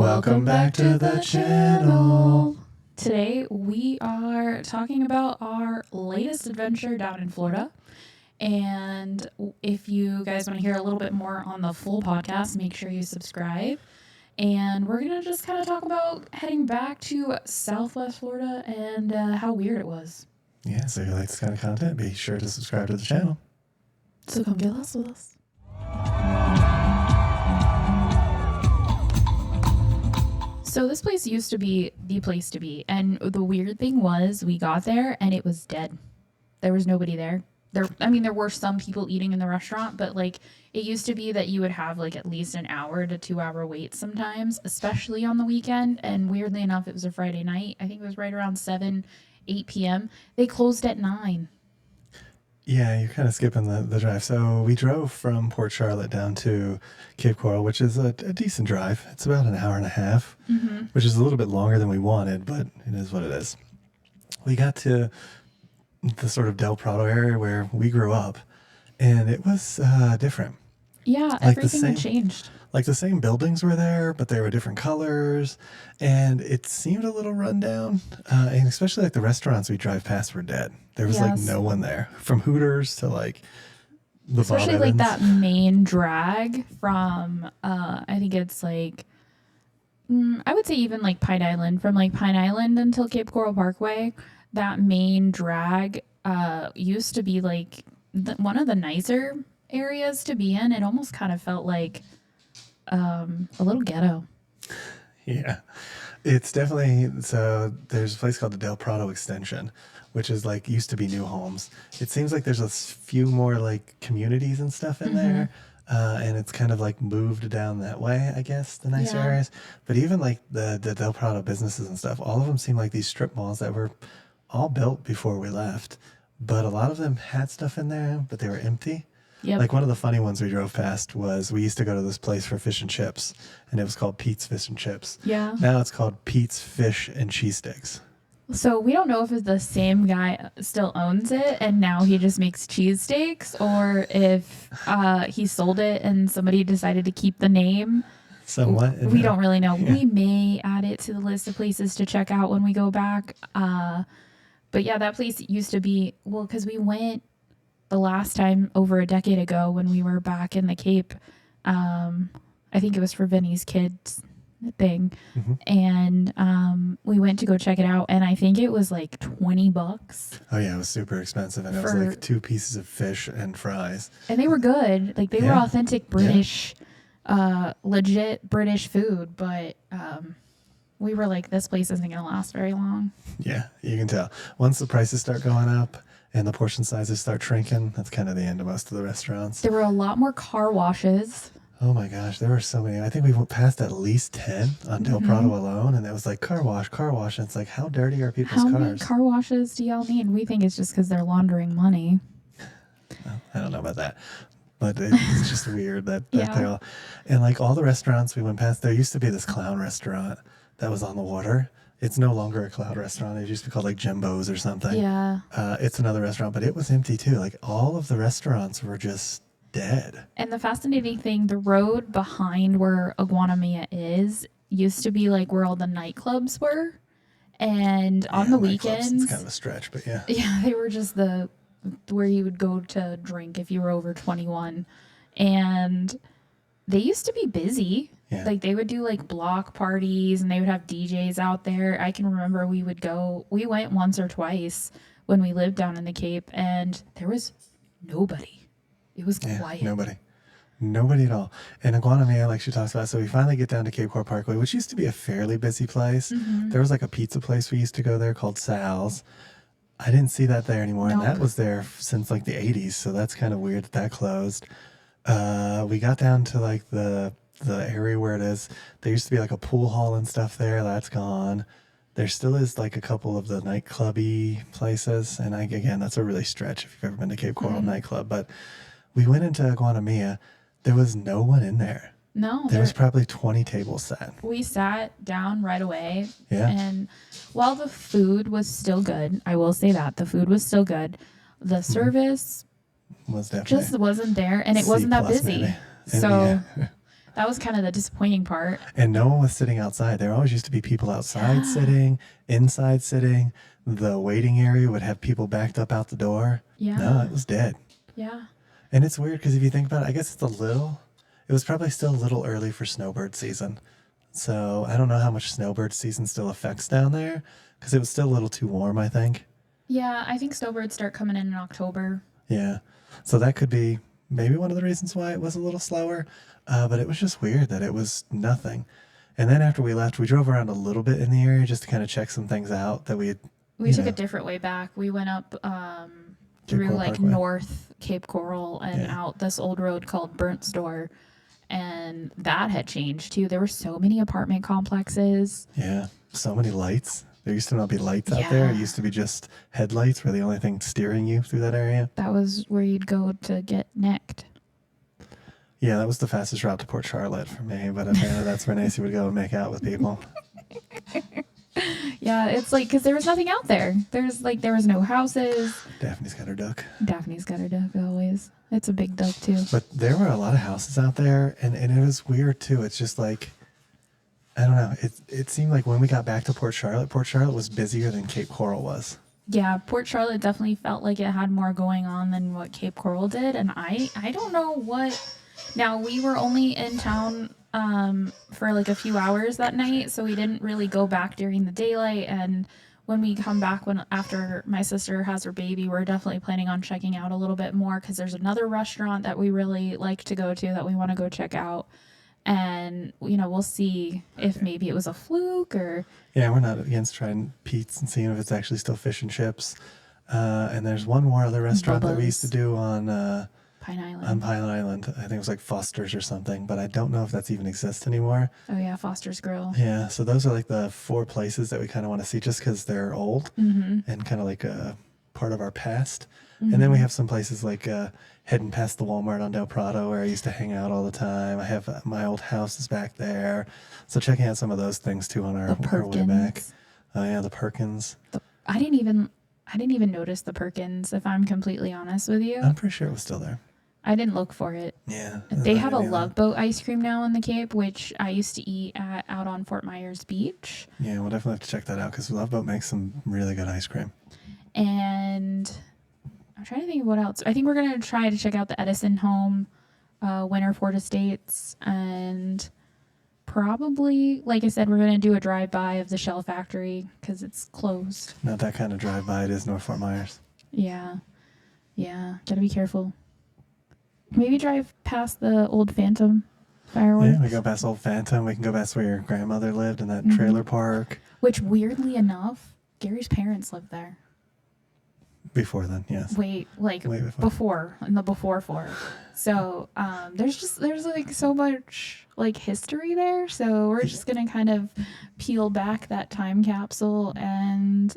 Welcome back to the channel. Today we are talking about our latest adventure down in Florida. And if you guys want to hear a little bit more on the full podcast, make sure you subscribe. And we're going to just kind of talk about heading back to Southwest Florida and how weird it was. Yeah, so if you like this kind of content, be sure to subscribe to the channel. So come get lost with us. So this place used to be the place to be. And the weird thing was we got there and it was dead. There was nobody there. There were some people eating in the restaurant, but like it used to be that you would have like at least an hour to 2 hour wait sometimes, especially on the weekend. And weirdly enough, it was a Friday night. I think it was right around 8 p.m. They closed at 9. Yeah, you're kind of skipping the drive. So we drove from Port Charlotte down to Cape Coral, which is a decent drive. It's about an hour and a half, which is a little bit longer than we wanted, but it is what it is. We got to the sort of Del Prado area where we grew up, and it was different. Yeah, like everything had changed. Like the same buildings were there, but they were different colors, and it seemed a little run down. And especially like the restaurants we drive past were dead. There was like no one there, from Hooters to like the especially like that main drag from I think it's like I would say even like Pine Island, from like Pine Island until Cape Coral Parkway. That main drag used to be like one of the nicer areas to be in. It almost kind of felt like a little ghetto. Yeah, it's definitely, so there's a place called the Del Prado Extension, which is like used to be new homes. It seems like there's a few more like communities and stuff in there. And it's kind of like moved down that way, I guess, the nicer areas. But even like the Del Prado businesses and stuff, all of them seem like these strip malls that were all built before we left. But a lot of them had stuff in there, but they were empty. Yep. Like one of the funny ones we drove past was we used to go to this place for fish and chips, and it was called Pete's Fish and Chips. Yeah. Now it's called Pete's Fish and Cheese Sticks. So we don't know if it's the same guy still owns it and now he just makes cheesesteaks, or if he sold it and somebody decided to keep the name. Somewhat. We don't really know. Yeah. We may add it to the list of places to check out when we go back. But yeah, that place used to be, well, because we went the last time over a decade ago when we were back in the Cape. I think it was for Vinny's kids thing. And we went to go check it out, and I think it was like $20. Oh yeah, it was super expensive, and it was like 2 pieces of fish and fries. And they were good. Like they were authentic British, legit British food, but we were like, this place isn't going to last very long. Yeah, you can tell. Once the prices start going up and the portion sizes start shrinking, that's kind of the end of most of the restaurants. There were a lot more car washes. Oh my gosh, there were so many. I think we went past at least 10 on Del Prado alone, and it was like car wash. And it's like, how dirty are people's cars? How many car washes do y'all need? We think it's just because they're laundering money. Well, I don't know about that. But it's just weird that they're all... And like all the restaurants we went past, there used to be this clown restaurant that was on the water. It's no longer a clown restaurant. It used to be called like Jimbo's or something. Yeah. It's another restaurant, but it was empty too. Like all of the restaurants were just dead. And the fascinating thing, the road behind where Iguana is used to be like where all the nightclubs were. And on the weekends... It's kind of a stretch, but yeah. Yeah, they were just where you would go to drink if you were over 21. And they used to be busy. Yeah. Like they would do like block parties and they would have DJs out there. I can remember we went once or twice when we lived down in the Cape, and there was nobody. It was quiet. Nobody at all. And Iguana, like she talks about, so we finally get down to Cape Coral Parkway, which used to be a fairly busy place. There was like a pizza place we used to go there called Sal's. I didn't see that there anymore, and that was there since like the 80s, so that's kind of weird that closed. We got down to like the area where it is. There used to be like a pool hall and stuff there. That's gone. There still is like a couple of the nightclubby places, and again, that's a really stretch if you've ever been to Cape Coral nightclub, but we went into Iguana. There was no one in there. No. There was probably 20 tables set. We sat down right away. Yeah. And while the food was still good, I will say that, the food was still good, the service was definitely just wasn't there, and it wasn't that busy. So That was kind of the disappointing part. And no one was sitting outside. There always used to be people outside sitting, inside sitting. The waiting area would have people backed up out the door. Yeah. No, it was dead. Yeah. And it's weird because if you think about it, I guess it was probably still a little early for snowbird season. So I don't know how much snowbird season still affects down there because it was still a little too warm, I think. Yeah, I think snowbirds start coming in October. Yeah. So that could be maybe one of the reasons why it was a little slower. But it was just weird that it was nothing. And then after we left, we drove around a little bit in the area just to kind of check some things out that we had. We took a different way back. We went up through like Parkway. North Cape Coral and out this old road called Burnt Store. And that had changed too. There were so many apartment complexes. Yeah. So many lights. There used to not be lights out there. It used to be just headlights were the only thing steering you through that area. That was where you'd go to get necked. Yeah, that was the fastest route to Port Charlotte for me, but apparently that's where Nancy would go and make out with people. Yeah, it's like, because there was nothing out there. There was no houses. Daphne's got her duck. Daphne's got her duck always. It's a big duck too. But there were a lot of houses out there, and it was weird too. It's just like, I don't know. It seemed like when we got back to Port Charlotte was busier than Cape Coral was. Yeah, Port Charlotte definitely felt like it had more going on than what Cape Coral did. And I don't know what... Now, we were only in town for like a few hours that night, so we didn't really go back during the daylight. And when we come back after my sister has her baby, we're definitely planning on checking out a little bit more because there's another restaurant that we really like to go to that we want to go check out. And, we'll see if maybe it was a fluke or... Yeah, we're not against trying Pete's and seeing if it's actually still fish and chips. And there's one more other restaurant that we used to do on Pine Island. On Pine Island. I think it was like Foster's or something, but I don't know if that's even exists anymore. Oh, yeah, Foster's Grill. Yeah, so those are like the 4 places that we kind of want to see just because they're old and kind of like a part of our past. And then we have some places like heading past the Walmart on Del Prado where I used to hang out all the time. I have my old house is back there. So checking out some of those things too on our way back. Oh yeah, the Perkins. I didn't even notice the Perkins, if I'm completely honest with you. I'm pretty sure it was still there. I didn't look for it. Yeah. They have a Love Boat ice cream now in the Cape, which I used to eat out on Fort Myers Beach. Yeah, we'll definitely have to check that out because Love Boat makes some really good ice cream. And I'm trying to think of what else. I think we're going to try to check out the Edison home, Winterford Estates, and probably, like I said, we're going to do a drive-by of the Shell Factory because it's closed. Not that kind of drive-by. It is North Fort Myers. Yeah. Gotta be careful. Maybe drive past the old Phantom fireworks. Yeah, we go past Old Phantom. We can go past where your grandmother lived in that trailer park. Which, weirdly enough, Gary's parents lived there. Before then, yes. Wait before, in the before. So there's like so much like history there. So we're just gonna kind of peel back that time capsule and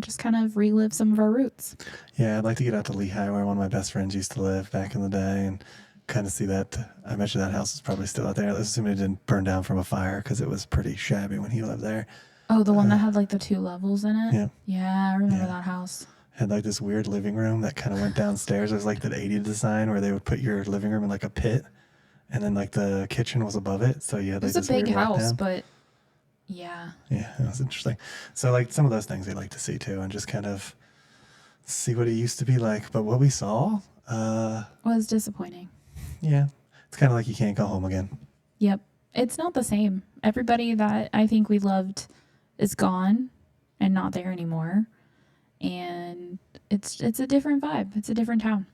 just kind of relive some of our roots. Yeah, I'd like to get out to Lehigh where one of my best friends used to live back in the day and kind of see that. I bet you that house is probably still out there. Let's assume it didn't burn down from a fire because it was pretty shabby when he lived there. Oh, the one that had like the 2 levels in it? Yeah. Yeah, I remember that house. Had like this weird living room that kind of went downstairs. It was like that 80s design where they would put your living room in like a pit and then like the kitchen was above it. So you had like It was this a big weird walk house, down. but yeah. Yeah, it was interesting. So like some of those things they like to see too and just kind of see what it used to be like. But what we saw, Was disappointing. yeah, it's kind of like you can't go home again. Yep. It's not the same. Everybody that I think we loved is gone and not there anymore. And it's a different vibe. It's a different town.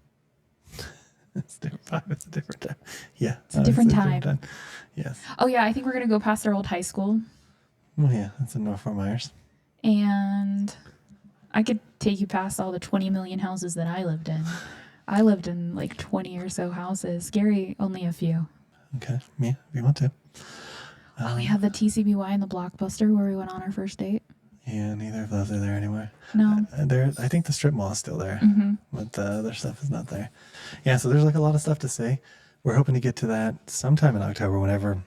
It's a different vibe. It's a different time. Yeah. It's a different time. Yes. Oh, yeah. I think we're going to go past our old high school. Well, yeah, that's in North Fort Myers. And I could take you past all the 20 million houses that I lived in. I lived in like 20 or so houses. Gary, only a few. Okay. Yeah, if you want to. Oh, we had the TCBY and the Blockbuster where we went on our first date. Yeah, neither of those are there anymore. No. I think the strip mall is still there, but the other stuff is not there. Yeah, so there's like a lot of stuff to see. We're hoping to get to that sometime in October whenever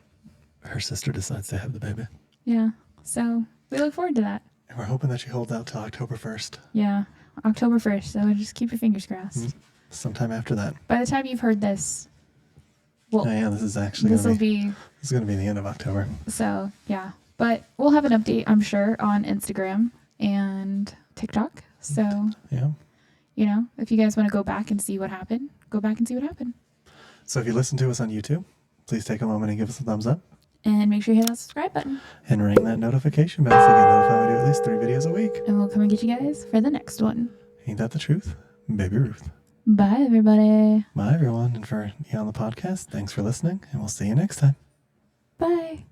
her sister decides to have the baby. Yeah. So we look forward to that. And we're hoping that she holds out till October 1st. Yeah. October 1st. So just keep your fingers crossed. Sometime after that. By the time you've heard this, Well, Oh, yeah, this is actually this will this be is going to be the end of October. so yeah. But we'll have an update, I'm sure, on Instagram and TikTok. So Yeah. if you guys want to go back and see what happened, go back and see what happened. So if you listen to us on YouTube, please take a moment and give us a thumbs up. And make sure you hit that subscribe button. And ring that notification bell so you get notified we do at least 3 videos a week. And we'll come and get you guys for the next one. Ain't that the truth? Baby Ruth. Bye, everybody. Bye, everyone. And for you on the podcast, thanks for listening, and we'll see you next time. Bye.